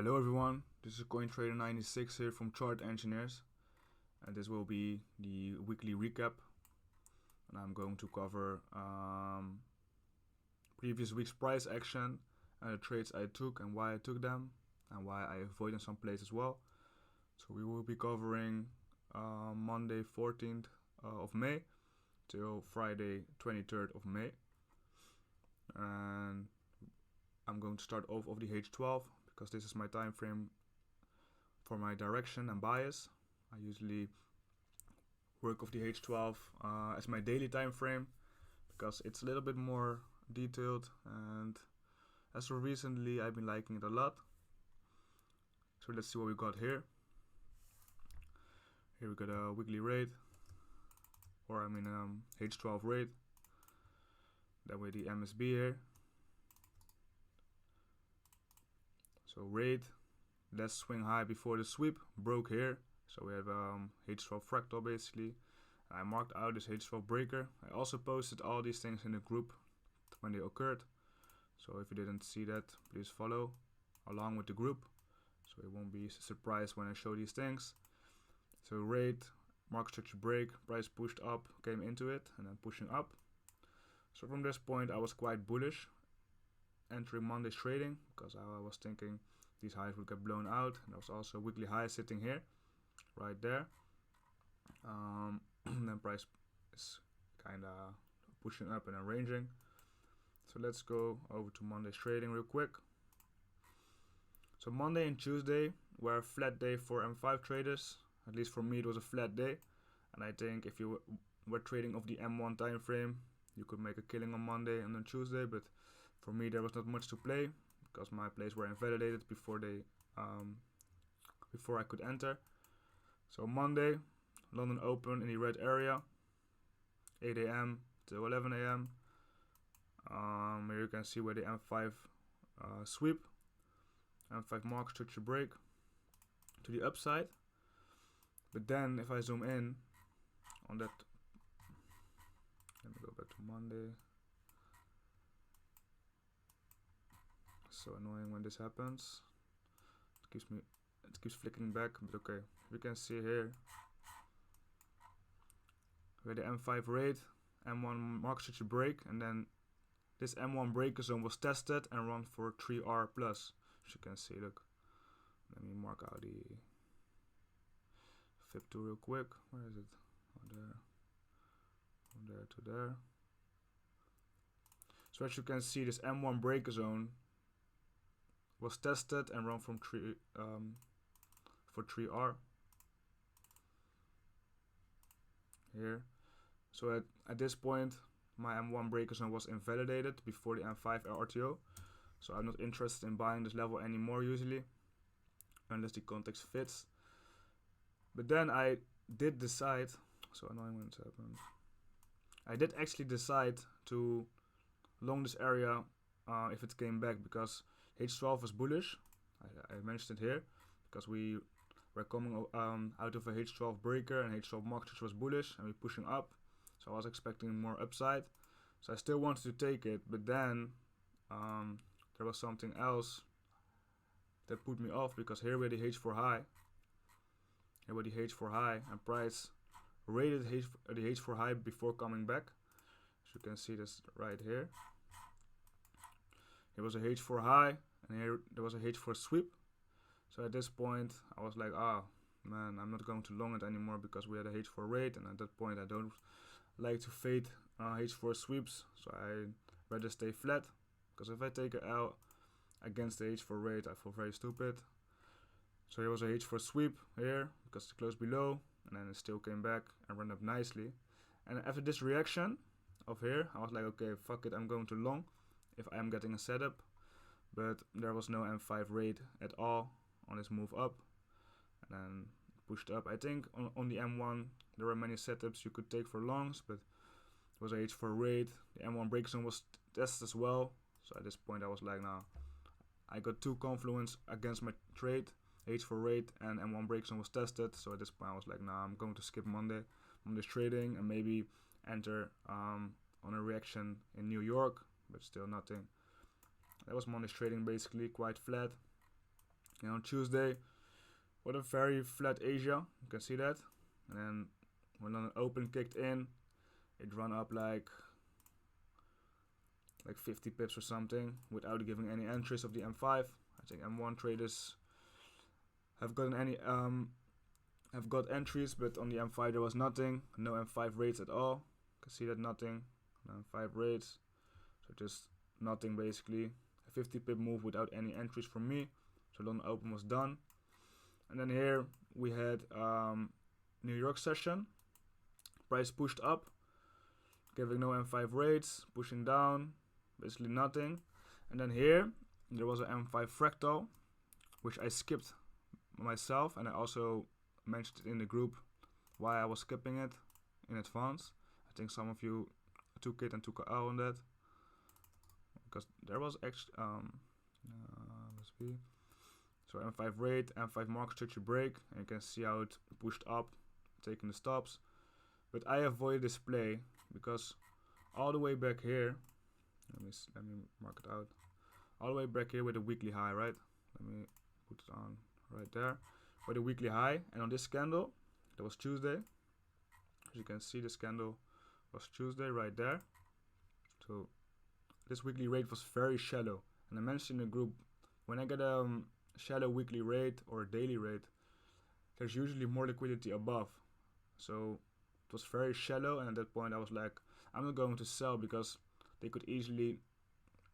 Hello everyone, this is CoinTrader96 here from Chart Engineers, and this will be the weekly recap. And I'm going to cover previous week's price action and the trades I took and why I took them and why I avoided some plays as well. So we will be covering Monday 14th of May till Friday 23rd of May. And I'm going to start off of the H12 because this is my time frame for my direction and bias. I usually work with the H12 as my daily time frame because it's a little bit more detailed, and as of recently I've been liking it a lot. So let's see what we got here. Here we got a weekly rate, or H12 rate. That way the MSB here. So rate, let's swing high before the sweep, broke here. So we have H12 fractal basically. I marked out this H12 breaker. I also posted all these things in the group when they occurred. So if you didn't see that, please follow along with the group. So you won't be surprised when I show these things. So rate, market structure break, price pushed up, came into it, and then pushing up. So from this point I was quite bullish entering Monday's trading because I was thinking these highs would get blown out. And there was also a weekly high sitting here, right there. Then price is kind of pushing up and arranging. So let's go over to Monday's trading real quick. So Monday and Tuesday were a flat day for M5 traders. At least for me it was a flat day. And I think if you were trading off the M1 time frame, you could make a killing on Monday and on Tuesday, but for me there was not much to play because my plays were invalidated before I could enter. So Monday, London Open in the red area, 8 a.m. to 11 a.m. Here you can see where the M5 sweep, M5 market structure break to the upside. But then if I zoom in on that, let me go back to Monday. So annoying when this happens. It keeps flicking back, but okay. We can see here where the M5 rate, M1 market structure break, and then this M1 breaker zone was tested and run for 3R plus. As you can see, look. Let me mark out the FIB2 real quick. Where is it? Oh, there. From there to there. So as you can see, this M1 breaker zone was tested and run from for 3R here. So at this point my M1 breaker zone was invalidated before the M5 RTO, so I'm not interested in buying this level anymore usually unless the context fits. But then I did decide, so annoying when it happens, I did actually decide to long this area if it came back, because H12 was bullish. I mentioned it here because we were coming out of a H12 breaker and H12 market was bullish and we're pushing up. So I was expecting more upside. So I still wanted to take it, but then there was something else that put me off, because here were the H4 high. Here were the H4 high, and price rated the H4 high before coming back. As you can see this right here. Here was a H4 high, and here there was a H4 sweep. So at this point, I was like, man, I'm not going to long it anymore because we had a H4 rate, and at that point I don't like to fade H4 sweeps. So I rather stay flat, because if I take an L against the H4 rate, I feel very stupid. So here was a H4 sweep here because it closed below, and then it still came back and ran up nicely. And after this reaction of here, I was like, okay, fuck it, I'm going to long if I am getting a setup. But there was no M5 rate at all on this move up, and then pushed up. I think on the M1 there were many setups you could take for longs, but it was a H4 rate. The M1 break zone was tested as well. So at this point I was like, nah, I got two confluence against my trade. H4 rate and M1 break zone was tested. So at this point I was like, nah, I'm going to skip Monday's trading and maybe enter on a reaction in New York, but still nothing. That was Monday's trading, basically quite flat. And on Tuesday, what a very flat Asia, you can see that. And then when London Open kicked in, it ran up like 50 pips or something without giving any entries of the M5. I think M1 traders have gotten have got entries, but on the M5 there was nothing, no M5 rates at all. You can see that nothing, no M5 rates, so just nothing basically. A 50 pip move without any entries from me, so London Open was done. And then here we had New York session, price pushed up, giving no M5 rates, pushing down, basically nothing. And then here there was an M5 fractal, which I skipped myself, and I also mentioned it in the group why I was skipping it in advance. I think some of you took it and took a L on that, because there was actually let's see. So M5 rate, M5 market structure break, and you can see how it pushed up, taking the stops. But I avoided this play because all the way back here, let me mark it out. All the way back here with the weekly high, right? Let me put it on right there with the weekly high, and on this candle, that was Tuesday. As you can see, this candle was Tuesday right there. So this weekly rate was very shallow, and I mentioned in the group, when I get a shallow weekly rate or a daily rate, there's usually more liquidity above. So it was very shallow, and at that point I was like, I'm not going to sell because they could easily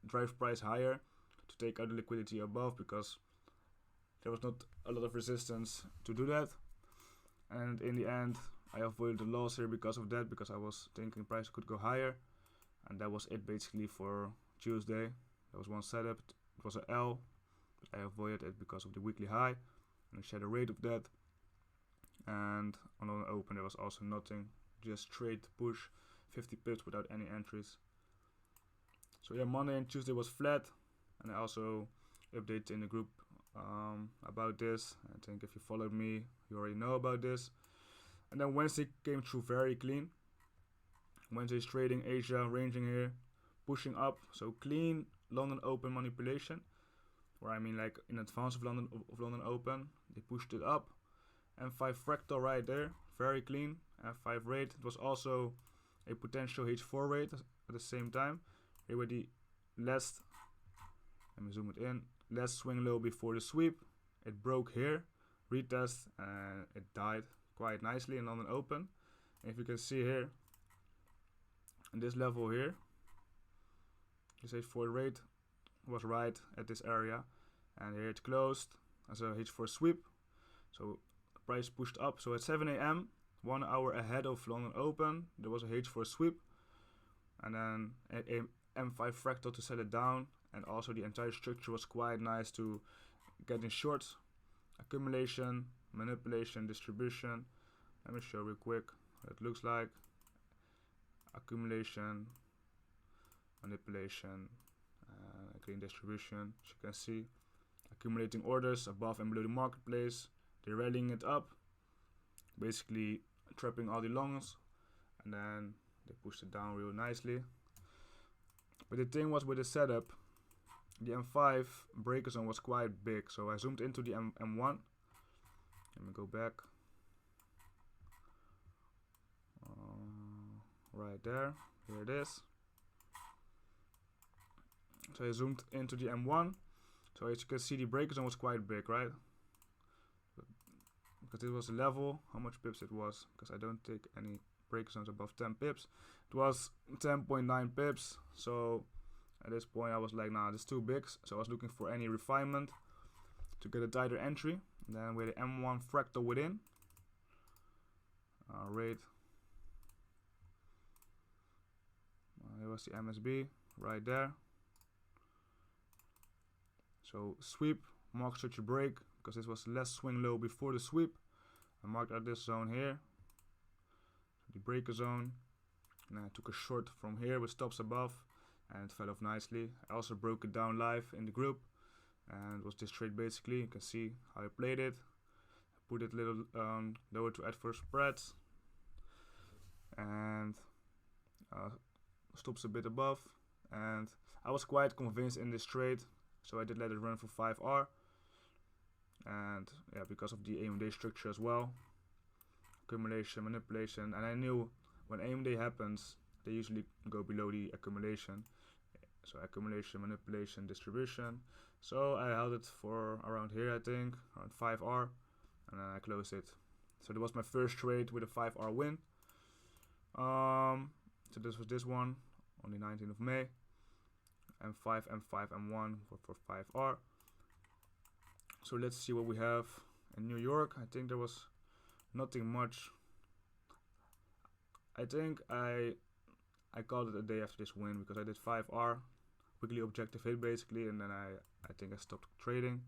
drive price higher to take out the liquidity above, because there was not a lot of resistance to do that. And in the end I avoided the loss here because of that, because I was thinking price could go higher. And that was it basically for Tuesday. That was one setup. It was an L, but I avoided it because of the weekly high and the shadow rate of that. And on an open there was also nothing, just straight push, 50 pips without any entries. So yeah, Monday and Tuesday was flat, and I also updated in the group about this. I think if you followed me, you already know about this. And then Wednesday came through very clean. Wednesday's trading Asia, ranging here, pushing up. So clean London Open manipulation, where I mean like in advance of London Open, they pushed it up. M5 fractal right there, very clean. M5 rate. It was also a potential H4 rate at the same time. Here with the last, let me zoom it in, last swing low before the sweep. It broke here, retest, and it died quite nicely in London Open. And if you can see here, in this level here, this H4 rate was right at this area, and here it closed as a H4 sweep. So price pushed up. So at 7 a.m., 1 hour ahead of London Open, there was a H4 sweep, and then a M5 fractal to sell it down, and also the entire structure was quite nice to get in shorts. Accumulation, manipulation, distribution. Let me show real quick what it looks like. Accumulation, manipulation, clean distribution. As you can see, accumulating orders above and below the marketplace. They're rallying it up, basically trapping all the longs, and then they pushed it down real nicely. But the thing was with the setup, the M5 breaker zone was quite big, so I zoomed into the M1. Let me go back. Right there, here it is. So I zoomed into the M1. So as you can see, the breaker zone was quite big, right? Because it was a level, how much pips it was, because I don't take any breaker zones above 10 pips. It was 10.9 pips, so at this point I was like, nah, this is too big. So I was looking for any refinement to get a tighter entry. And then with the M1 fractal within, rate. Here was the MSB right there. So sweep, mark such a break, because this was less swing low before the sweep. I marked out this zone here, the breaker zone, and I took a short from here with stops above, and it fell off nicely. I also broke it down live in the group, and it was this trade basically. You can see how I played it. I put it a little lower to adverse spreads, and stops a bit above, and I was quite convinced in this trade, so I did let it run for 5R. and yeah, because of the AMD structure as well, accumulation, manipulation, and I knew when AMD happens, they usually go below the accumulation. So accumulation, manipulation, distribution. So I held it for around here, I think, around 5R, and then I closed it. So that was my first trade with a 5R win. So this was this one on the 19th of May. M5, M5, M1 for 5R. So let's see what we have in New York. I think there was nothing much. I think I called it a day after this win because I did 5R, weekly objective hit basically, and then I think I stopped trading.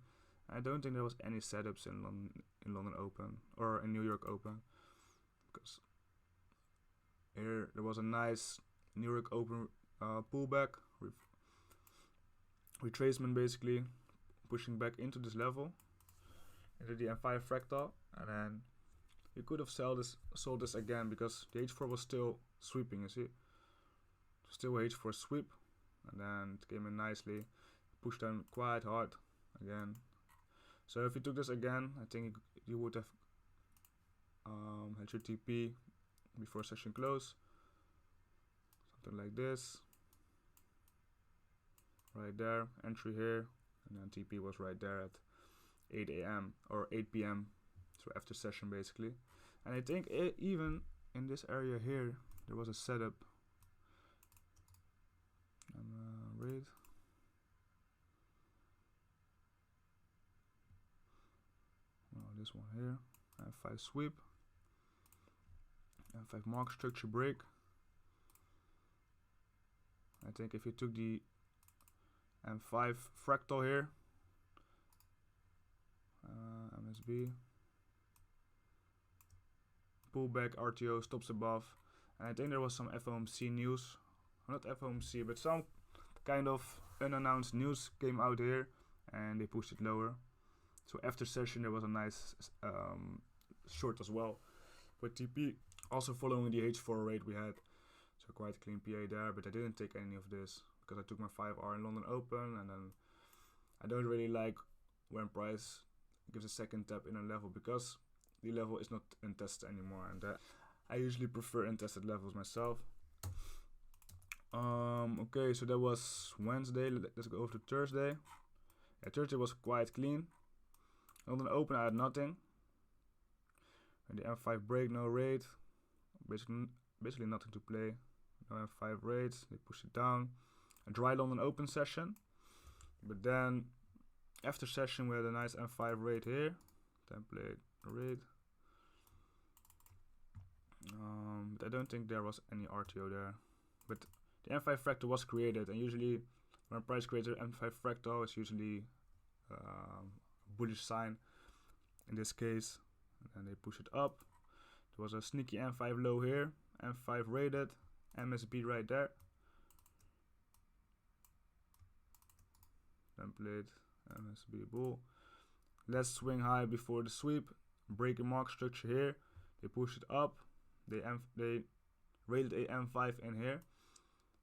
I don't think there was any setups in London Open or in New York Open, because here there was a nice New York Open pullback, retracement basically, pushing back into this level, into the M5 fractal, and then you could have sold this again because the H4 was still sweeping, you see. Still H4 sweep, and then it came in nicely, pushed down quite hard again. So if you took this again, I think you would have had your TP before session close, something like this, right there, entry here, and then TP was right there at 8 a.m. or 8 p.m. so after session basically. And I think even in this area here there was a setup. Read. Oh, this one here, F5 sweep, F5 mark structure break. I think if you took the M5 fractal here, MSB, pullback, RTO, stops above, and I think there was some FOMC news, not FOMC, but some kind of unannounced news came out here, and they pushed it lower. So after session there was a nice short as well with TP, also following the H4 rate we had. So quite clean PA there, but I didn't take any of this because I took my 5R in London Open, and then I don't really like when price gives a second tap in a level because the level is not untested anymore, and I usually prefer untested levels myself. Okay, so that was Wednesday. Let's go over to Thursday. Yeah, Thursday was quite clean. London Open I had nothing. And the M5 break, no rate. Basically nothing to play. No M5 rates. They pushed it down. A dry London Open session. But then after session we had a nice M5 rate here. Template rate. But I don't think there was any RTO there. But the M5 fractal was created, and usually when price creates an M5 fractal, it's usually a bullish sign in this case, and they push it up. There was a sneaky M5 low here, M5 rated, MSB right there. Template, MSB bull. Let's swing high before the sweep, break a mark structure here. They push it up. They rated a M5 in here.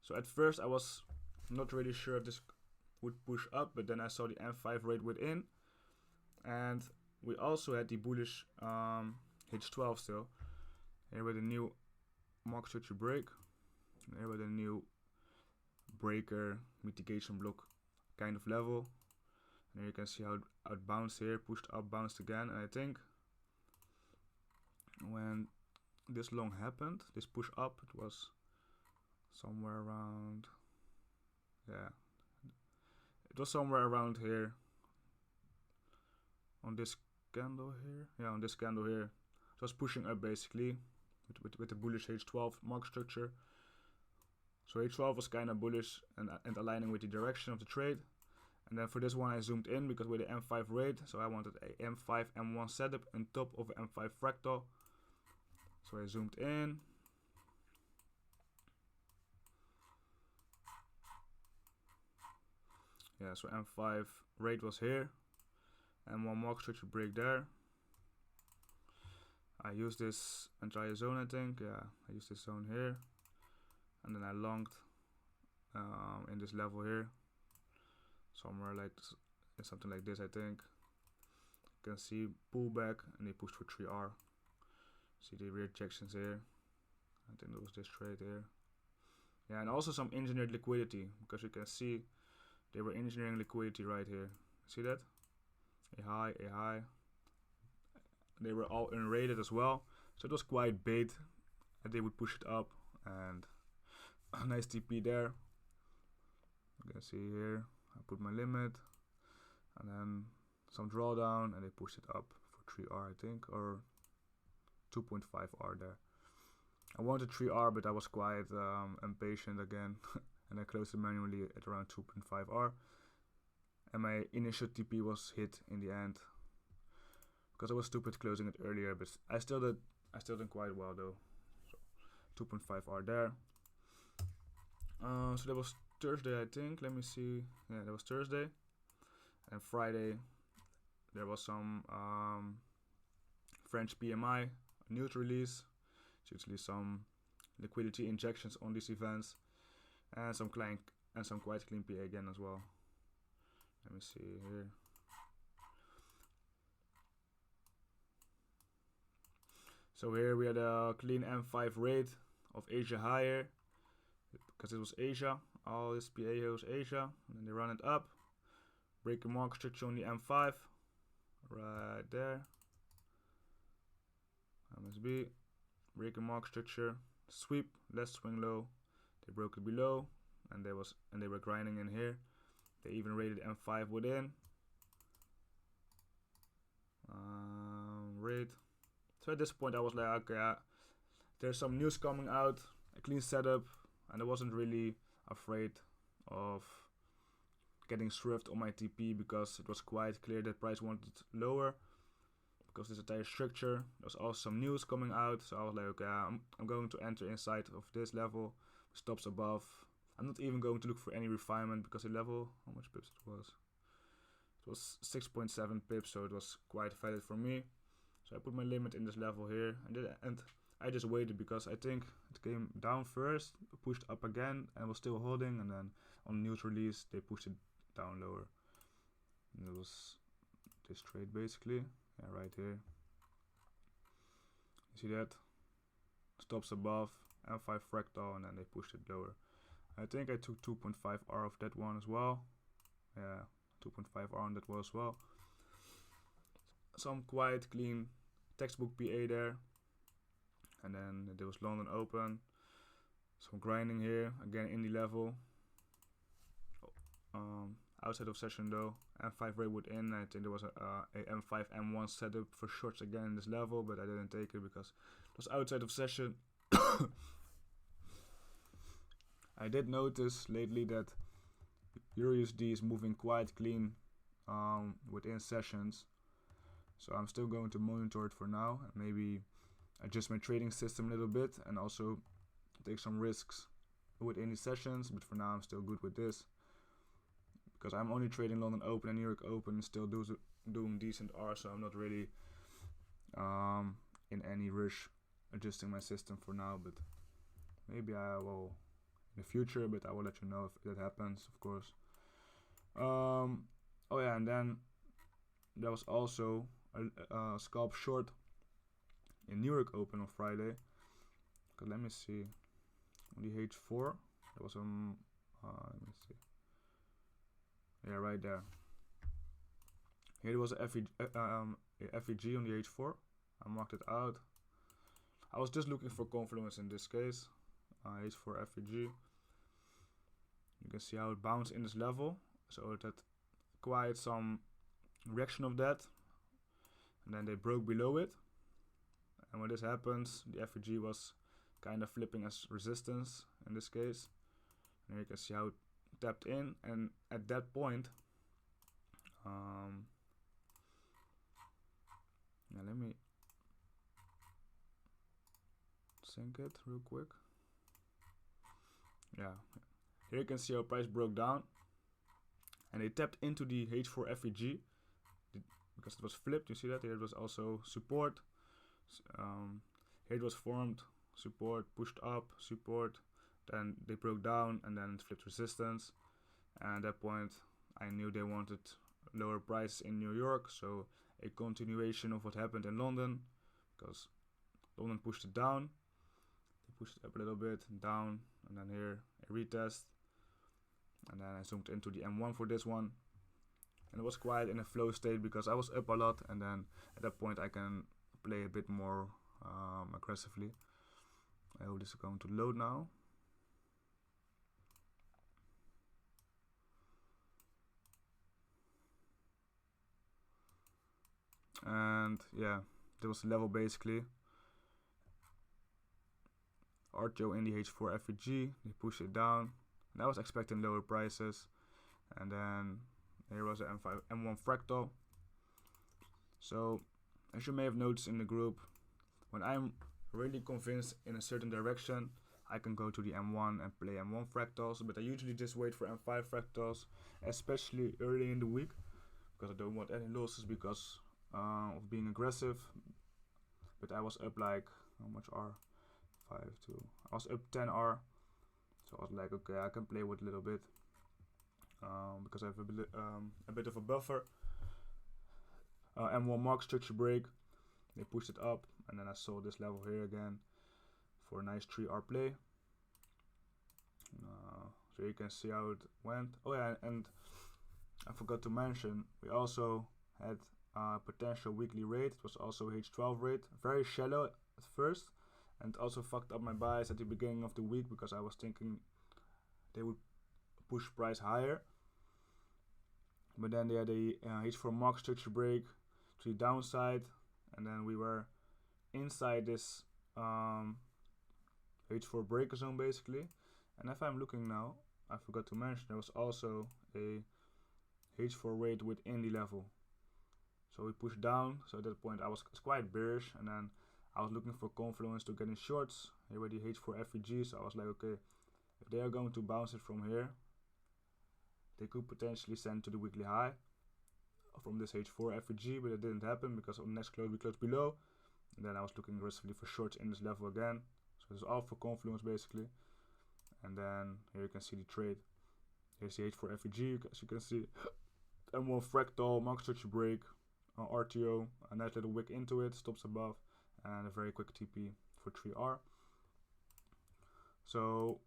So at first I was not really sure if this would push up, but then I saw the M5 rate within, and we also had the bullish H12 still. Here with a new mark structure break, and here with a new breaker mitigation block kind of level. And here you can see how it bounced here, pushed up, bounced again, and I think when this long happened, this push up, it was somewhere around, yeah, it was somewhere around here on this candle here, yeah, on this candle here. It was pushing up basically with the bullish H12 mark structure. So H12 was kind of bullish and aligning with the direction of the trade. And then for this one I zoomed in because with the M5 rate, so I wanted a M5 M1 setup on top of M5 fractal. So I zoomed in. Yeah, so M5 rate was here, M1 mark structure break there. I used this entire zone, I think. Yeah, I used this zone here, and then I longed in this level here, somewhere like something like this, I think. can see pullback, and they pushed for 3R. See the rejections here. I think that was this trade here. Yeah, and also some engineered liquidity, because you can see they were engineering liquidity right here. See that? A high. They were all unrated as well, so it was quite bait that they would push it up, and a nice TP there. You can see here, I put my limit, and then some drawdown, and they pushed it up for 3R, I think, or 2.5R there. I wanted 3R, but I was quite impatient again, and I closed it manually at around 2.5R. And my initial TP was hit in the end, because I was stupid closing it earlier, but I still did quite well though. So 2.5R there. So that was Thursday, I think. Let me see. Yeah, that was Thursday. And Friday there was some French PMI news release. It's usually some liquidity injections on these events, and some quite clean PA again as well. Let me see here. So here we had a clean M5 rate of Asia higher, because it was Asia. All this PA here was Asia, and then they run it up. Break a market structure on the M5, right there. MSB, break a market structure, sweep, let's swing low. They broke it below, and they were grinding in here. They even rated M5 within. Rate. So at this point I was like, okay, there's some news coming out, a clean setup, and I wasn't really afraid of getting swerved on my TP, because it was quite clear that price wanted lower, because this entire structure. There was also some news coming out, so I was like, okay, I'm going to enter inside of this level, stops above. I'm not even going to look for any refinement, because the level, how much pips it was? It was 6.7 pips, so it was quite valid for me. So I put my limit in this level here, and I just waited, because I think it came down first, pushed up again, and was still holding, and then on news release they pushed it down lower. And it was this trade basically, yeah, right here. You see that? Stops above, M5 fractal, and then they pushed it lower. I think I took 2.5R of that one as well. Yeah, 2.5R on that one as well. Some quite clean textbook PA there. And then there was London Open. Some grinding here, again in the level. Outside of session though, M5 rate within. I think there was a M5 M1 setup for shorts again in this level, but I didn't take it because it was outside of session. I did notice lately that EURUSD is moving quite clean within sessions, so I'm still going to monitor it for now, and maybe adjust my trading system a little bit, and also take some risks within the sessions. But for now I'm still good with this, because I'm only trading London Open and New York Open, and still doing decent R, so I'm not really in any rush adjusting my system for now. But maybe I will in the future, but I will let you know if that happens, of course. Oh yeah, and then there was also a scalp short in New York Open on Friday. Cause let me see, on the H4 there was some let me see, yeah, right there. Here there was a FEG on the H4. I marked it out. I was just looking for confluence in this case. H4 FEG. You can see how it bounced in this level, so it had quite some reaction of that, and then they broke below it. And when this happens, the FEG was kind of flipping as resistance in this case. And you can see how it tapped in, and at that point, yeah, let me sync it real quick. Yeah, here you can see how price broke down, and they tapped into the H4 FEG because it was flipped. You see that here it was also support. Here it was formed, support, pushed up, support, then they broke down, and then it flipped resistance. And at that point I knew they wanted lower prices in New York, so a continuation of what happened in London, because London pushed it down, they pushed it up a little bit, down, and then here a retest, and then I zoomed into the M1 for this one, and it was quite in a flow state because I was up a lot, and then at that point I can play a bit more aggressively. I hope this is going to load now. And yeah, that was the level basically. Artio in the H4 FVG, they pushed it down, and I was expecting lower prices. And then here was the M1 fractal. So as you may have noticed in the group, when I'm really convinced in a certain direction, I can go to the M1 and play M1 fractals, but I usually just wait for M5 fractals, especially early in the week, because I don't want any losses because of being aggressive. But I was up like, how much R? 5, 2. I was up 10 R, so I was like, okay, I can play with a little bit, because I have a bit of a buffer. M1 mark structure break, they pushed it up, and then I saw this level here again for a nice 3R play. So you can see how it went. Oh yeah, and I forgot to mention, we also had a potential weekly rate. It was also H12 rate, very shallow at first, and also fucked up my buys at the beginning of the week because I was thinking they would push price higher. But then they had a H4 mark structure break to the downside, and then we were inside this H4 breaker zone basically. And if I'm looking now, I forgot to mention there was also a H4 rate within the level. So we pushed down, so at that point I was quite bearish, and then I was looking for confluence to get in shorts. Here were the H4 FVG, so I was like, okay, if they are going to bounce it from here, they could potentially send to the weekly high from this H4 FVG, but it didn't happen because on the next close we closed below, and then I was looking aggressively for shorts in this level again. So it's all for confluence basically. And then here you can see the trade. Here's the H4 FVG, as you can see. M1 fractal, mark structure break, RTO, a nice little wick into it, stops above, and a very quick TP for 3R. So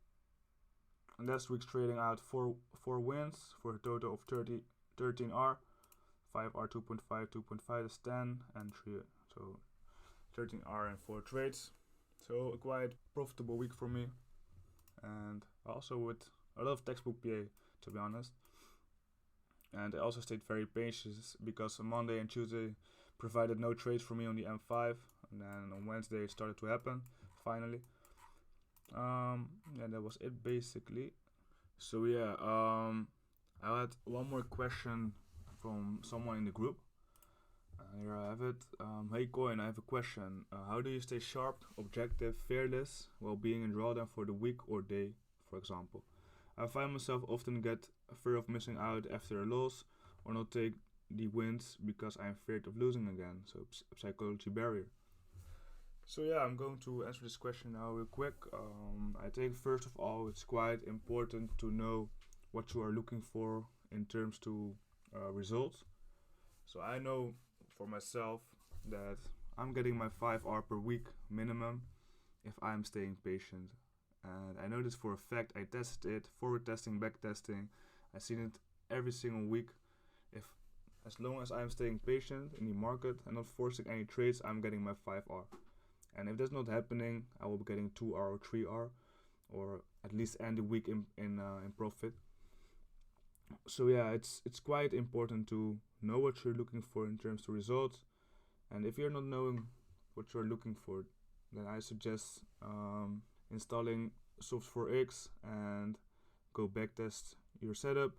last week's trading out 4 wins for a total of 13R. 5R 2.5, 2.5 is 10, and 3, so 13R and 4 trades. So a quite profitable week for me, and also with a lot of textbook PA, to be honest. And I also stayed very patient because on Monday and Tuesday provided no trades for me on the M5, and then on Wednesday it started to happen finally. And that was it basically. So yeah, I had one more question from someone in the group. Here I have it. Hey Coin, I have a question. How do you stay sharp, objective, fearless while being in drawdown for the week or day, for example? I find myself often get a fear of missing out after a loss or not take the wins because I'm afraid of losing again. So psychology barrier. So yeah, I'm going to answer this question now real quick. I think first of all it's quite important to know what you are looking for in terms to results. So I know for myself that I'm getting my 5R per week minimum if I'm staying patient. And I know this for a fact. I tested it, forward testing, back testing. I've seen it every single week. If as long as I'm staying patient in the market and not forcing any trades, I'm getting my 5R. And if that's not happening, I will be getting 2R or 3R, or at least end the week in profit. So yeah, it's quite important to know what you're looking for in terms of results. And if you're not knowing what you're looking for, then I suggest installing Soft4X and go backtest your setup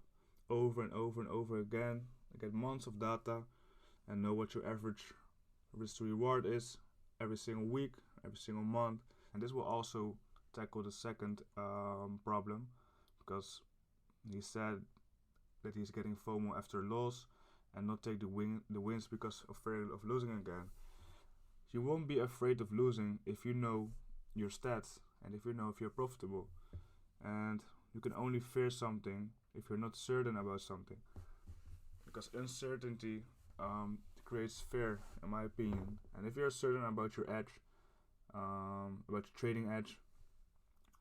over and over and over again. Get months of data and know what your average risk to reward is every single week, every single month. And this will also tackle the second problem, because he said that he's getting FOMO after a loss and not take the wins because afraid of losing again. You won't be afraid of losing if you know your stats and if you know if you're profitable. And you can only fear something if you're not certain about something, because uncertainty creates fear, in my opinion. And if you're certain about your edge, about your trading edge,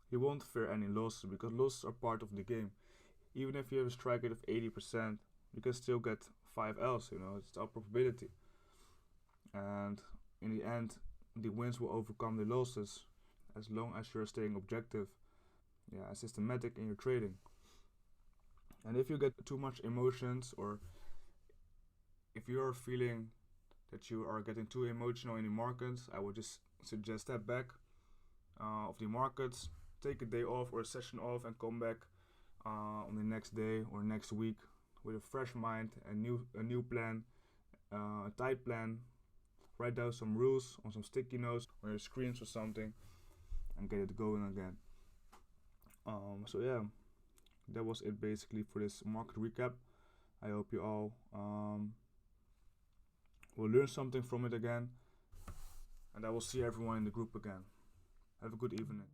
you won't fear any losses, because losses are part of the game. Even if you have a strike rate of 80%, you can still get 5 L's. It's a probability. And in the end, the wins will overcome the losses as long as you're staying objective, systematic in your trading. And if you get too much emotions, or if you are feeling that you are getting too emotional in the markets, I would just suggest step back of the markets, take a day off or a session off, and come back on the next day or next week with a fresh mind, a new plan, a tight plan. Write down some rules on some sticky notes on your screens or something, and get it going again. That was it basically for this market recap. I hope you all will learn something from it again, and I will see everyone in the group again. Have a good evening.